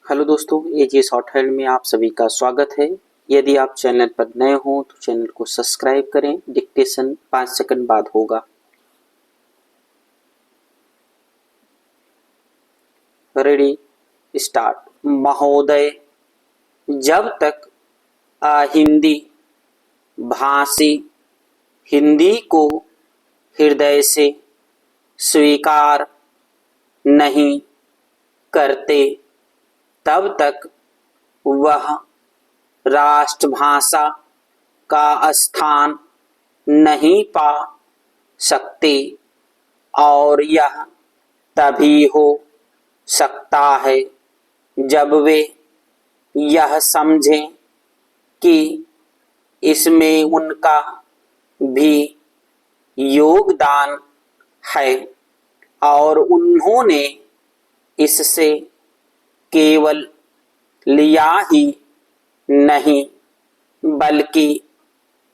Hello दोस्तों, एजे short hand में आप सभी का स्वागत है। यदि आप चैनल पर नए हो तो चैनल को सब्सक्राइब करें। डिक्टेशन 5 सेकंड बाद होगा। Ready, start. महोदय, जब तक हिंदी भाषी हिंदी को हृदय से स्वीकार नहीं करते तब तक वह राष्ट्रभाषा का स्थान नहीं पा सकती और यह तभी हो सकता है जब वे यह समझें कि इसमें उनका भी योगदान है और उन्होंने इससे केवल लिया ही नहीं बल्कि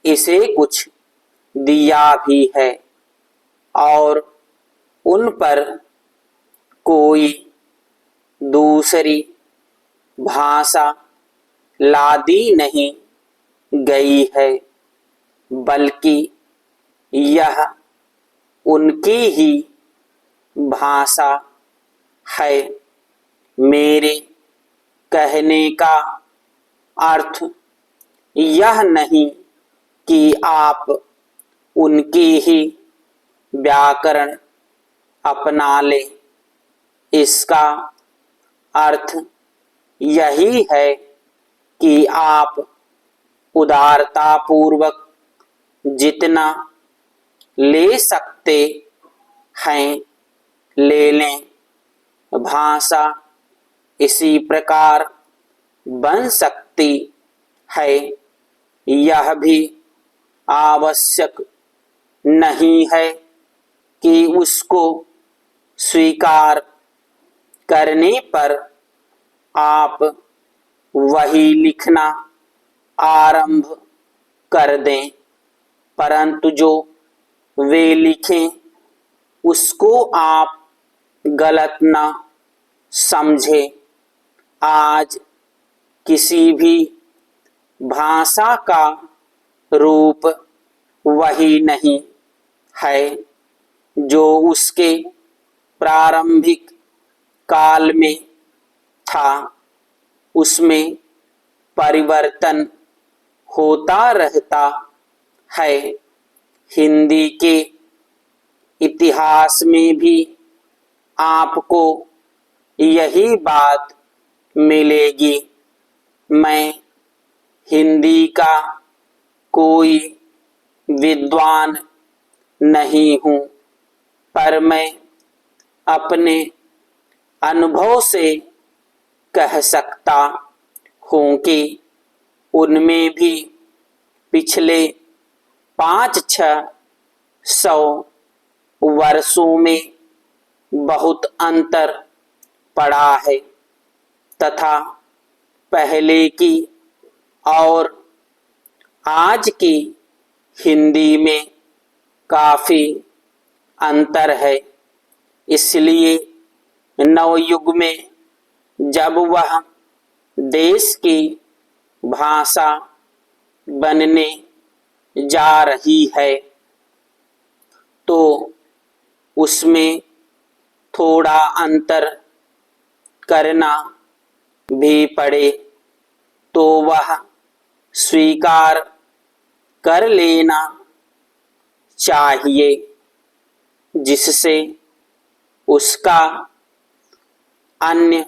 इसे कुछ दिया भी है और उन पर कोई दूसरी भाषा लादी नहीं गई है बल्कि यह उनकी ही भाषा है। मेरे कहने का अर्थ यह नहीं कि आप उनकी ही व्याकरण अपना लें। इसका अर्थ यही है कि आप उदारतापूर्वक जितना ले सकते हैं ले लें। भाषा इसी प्रकार बन सकती है। यह भी आवश्यक नहीं है कि उसको स्वीकार करने पर आप वही लिखना आरंभ कर दें, परंतु जो वे लिखें उसको आप गलत न समझें। आज किसी भी भाषा का रूप वही नहीं है जो उसके प्रारंभिक काल में था। उसमें परिवर्तन होता रहता है। हिंदी के इतिहास में भी आपको यही बात मिलेगी। मैं हिंदी का कोई विद्वान नहीं हूँ, पर मैं अपने अनुभव से कह सकता हूँ कि उनमें भी पिछले 500-600 वर्षों में बहुत अंतर पड़ा है तथा पहले की और आज की हिंदी में काफी अंतर है। इसलिए नवयुग में जब वह देश की भाषा बनने जा रही है तो उसमें थोड़ा अंतर करना भी पड़े तो वह स्वीकार कर लेना चाहिए, जिससे उसका अन्य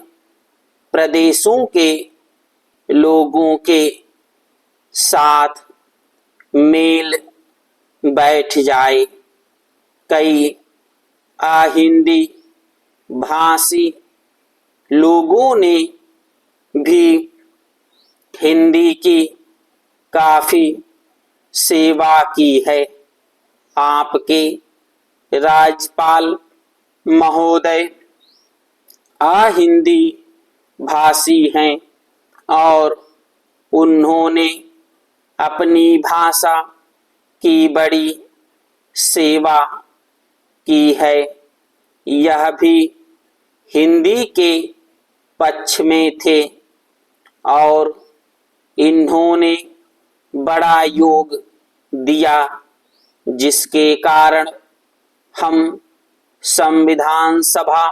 प्रदेशों के लोगों के साथ मेल बैठ जाए। कई हिंदी भाषी लोगों ने भी हिंदी की काफी सेवा की है। आपके राज्यपाल महोदय हिंदी भाषी हैं और उन्होंने अपनी भाषा की बड़ी सेवा की है। यह भी हिंदी के पक्ष में थे और इन्होंने बड़ा योग दिया, जिसके कारण हम संविधान सभा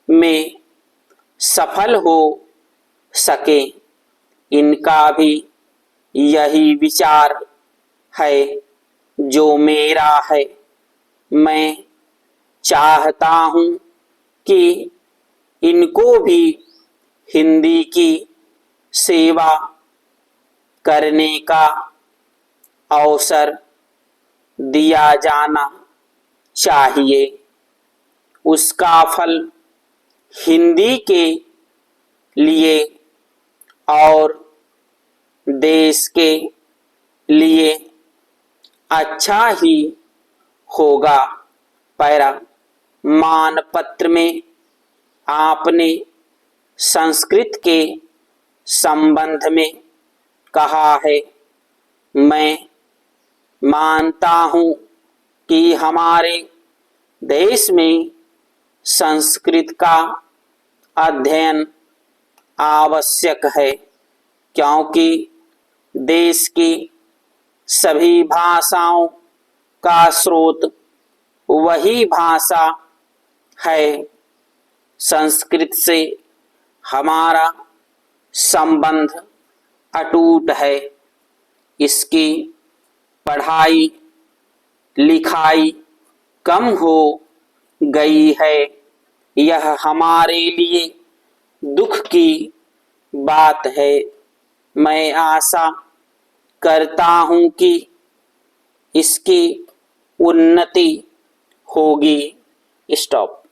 में सफल हो सके। इनका भी यही विचार है जो मेरा है। मैं चाहता हूँ कि इनको भी हिंदी की सेवा करने का अवसर दिया जाना चाहिए। उसका फल हिंदी के लिए और देश के लिए अच्छा ही होगा। पैरा मानपत्र में आपने संस्कृत के संबंध में कहा है, मैं मानता हूँ कि हमारे देश में संस्कृत का अध्ययन आवश्यक है, क्योंकि देश की सभी भाषाओं का स्रोत वही भाषा है। संस्कृत से हमारा संबंध अटूट है। इसकी पढ़ाई लिखाई कम हो गई है, यह हमारे लिए दुख की बात है। मैं आशा करता हूँ कि इसकी उन्नति होगी। स्टॉप।